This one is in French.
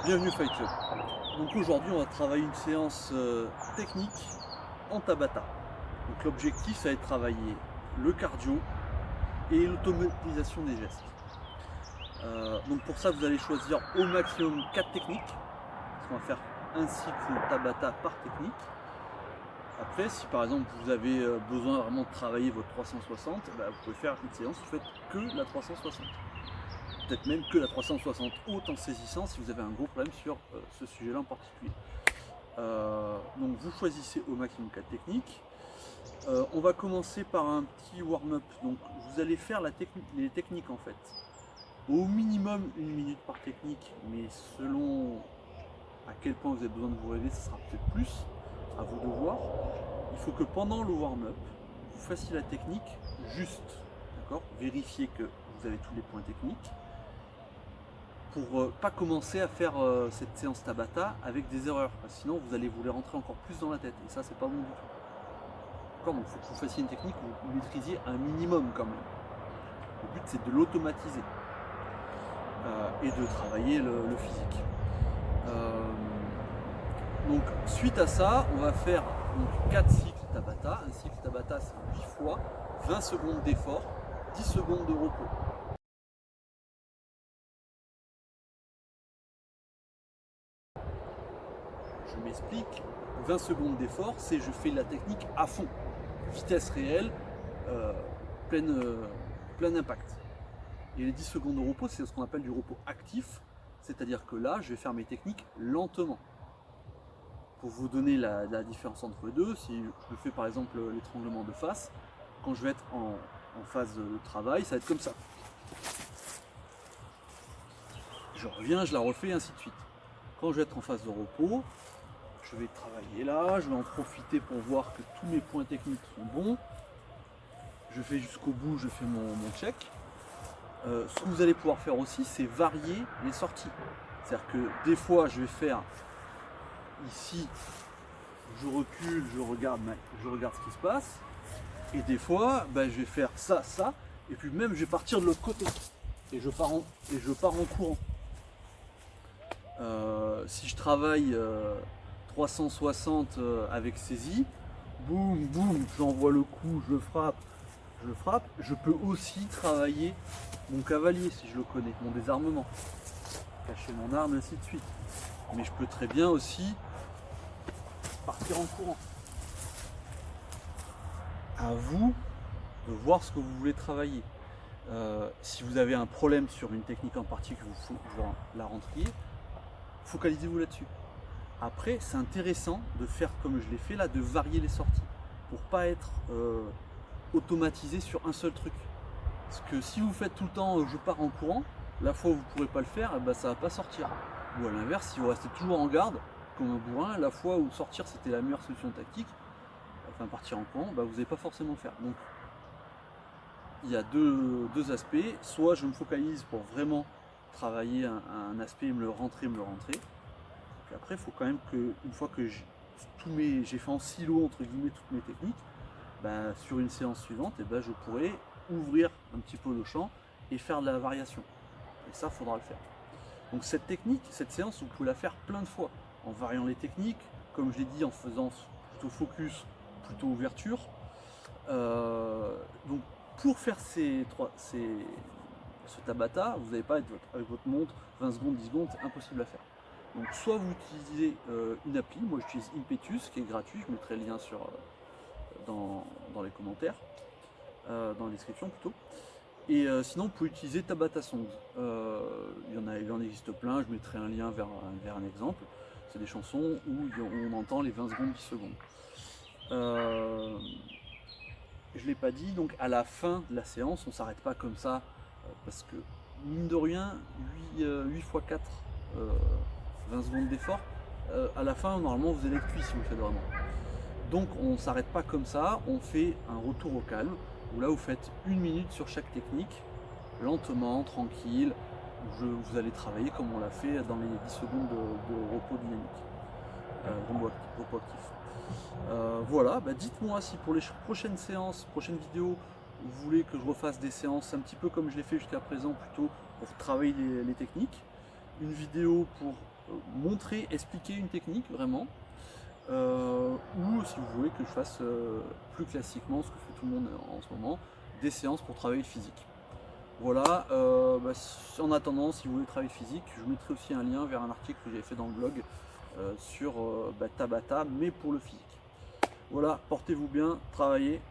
Bienvenue Fight Club. Donc aujourd'hui on va travailler une séance technique en Tabata. Donc l'objectif ça va être de travailler le cardio et l'automatisation des gestes. Donc pour ça vous allez choisir au maximum 4 techniques. Parce qu'on va faire un cycle Tabata par technique. Après si par exemple vous avez besoin vraiment de travailler votre 360, vous pouvez faire une séance, vous faites que la 360. Peut-être même que la 360 haute en saisissant si vous avez un gros problème sur ce sujet-là en particulier. Donc vous choisissez au maximum 4 techniques. On va commencer par un petit warm-up. Donc vous allez faire les techniques en fait. Au minimum 1 minute par technique, mais selon à quel point vous avez besoin de vous réveiller, ça sera peut-être plus, à vous de voir. Il faut que pendant le warm-up, vous fassiez la technique juste, d'accord ? Vérifiez que vous avez tous les points techniques. Pour pas commencer à faire cette séance Tabata avec des erreurs, parce que sinon vous allez vous les rentrer encore plus dans la tête et ça c'est pas bon du tout. Donc il faut que vous fassiez une technique que vous maîtrisiez un minimum quand même. Le but c'est de l'automatiser et de travailler le physique. Donc suite à ça, on va faire donc, 4 cycles Tabata. Un cycle Tabata c'est 8 fois, 20 secondes d'effort, 10 secondes de repos. Je m'explique, 20 secondes d'effort, c'est je fais la technique à fond, vitesse réelle, plein impact. Et les 10 secondes de repos, c'est ce qu'on appelle du repos actif, c'est-à-dire que là, je vais faire mes techniques lentement. Pour vous donner la différence entre les deux, si je fais par exemple l'étranglement de face, quand je vais être en phase de travail, ça va être comme ça. Je reviens, je la refais, et ainsi de suite. Quand je vais être en phase de repos, je vais travailler là, je vais en profiter pour voir que tous mes points techniques sont bons. Je fais jusqu'au bout, je fais mon check. Ce que vous allez pouvoir faire aussi, c'est varier les sorties. C'est-à-dire que des fois, je vais faire ici, je recule, je regarde ce qui se passe. Et des fois, je vais faire ça, et puis même je vais partir de l'autre côté. Et je pars en courant. Si je travaille 360 avec saisie, boum, boum, j'envoie le coup, je frappe. Je peux aussi travailler mon cavalier si je le connais, mon désarmement, cacher mon arme, ainsi de suite. Mais je peux très bien aussi partir en courant. À vous de voir ce que vous voulez travailler. Si vous avez un problème sur une technique en particulier, que vous la rentriez, focalisez-vous là-dessus. Après, c'est intéressant de faire comme je l'ai fait là, de varier les sorties pour pas être automatisé sur un seul truc. Parce que si vous faites tout le temps je pars en courant, la fois où vous ne pourrez pas le faire, ça va pas sortir. Ou à l'inverse, si vous restez toujours en garde, comme un bourrin, la fois où sortir c'était la meilleure solution tactique, enfin partir en courant, vous n'allez pas forcément le faire. Donc il y a deux aspects, soit je me focalise pour vraiment travailler un aspect, me le rentrer. Puis après, il faut quand même que, une fois que j'ai fait en silo entre guillemets toutes mes techniques, sur une séance suivante, je pourrais ouvrir un petit peu le champ et faire de la variation. Et ça, il faudra le faire. Donc cette technique, cette séance, vous pouvez la faire plein de fois, en variant les techniques, comme je l'ai dit, en faisant plutôt focus, plutôt ouverture. Donc pour faire ce Tabata, vous n'allez pas être avec votre montre 20 secondes, 10 secondes, c'est impossible à faire. Donc soit vous utilisez une appli, moi j'utilise Impetus qui est gratuit, je mettrai le lien dans les commentaires, dans la description plutôt. Et sinon vous pouvez utiliser Tabata Songs. Il en existe plein, je mettrai un lien vers un exemple. C'est des chansons où on entend les 20 secondes, 10 secondes. Je ne l'ai pas dit, donc à la fin de la séance, on ne s'arrête pas comme ça, parce que mine de rien, 8 x 4, 20 secondes d'effort, à la fin, normalement, vous allez être cuit si vous le faites vraiment. Donc on ne s'arrête pas comme ça, on fait un retour au calme, où là vous faites 1 minute sur chaque technique, lentement, tranquille, vous allez travailler comme on l'a fait dans les 10 secondes de repos dynamique, repos actif. Voilà, dites-moi si pour les prochaines séances, prochaines vidéos, vous voulez que je refasse des séances un petit peu comme je l'ai fait jusqu'à présent, plutôt pour travailler les techniques. une vidéo pour montrer, expliquer une technique vraiment, ou si vous voulez que je fasse plus classiquement ce que fait tout le monde en ce moment, des séances pour travailler le physique. Voilà, en attendant, si vous voulez travailler physique, je vous mettrai aussi un lien vers un article que j'avais fait dans le blog sur Tabata, mais pour le physique. Voilà, portez-vous bien, travaillez.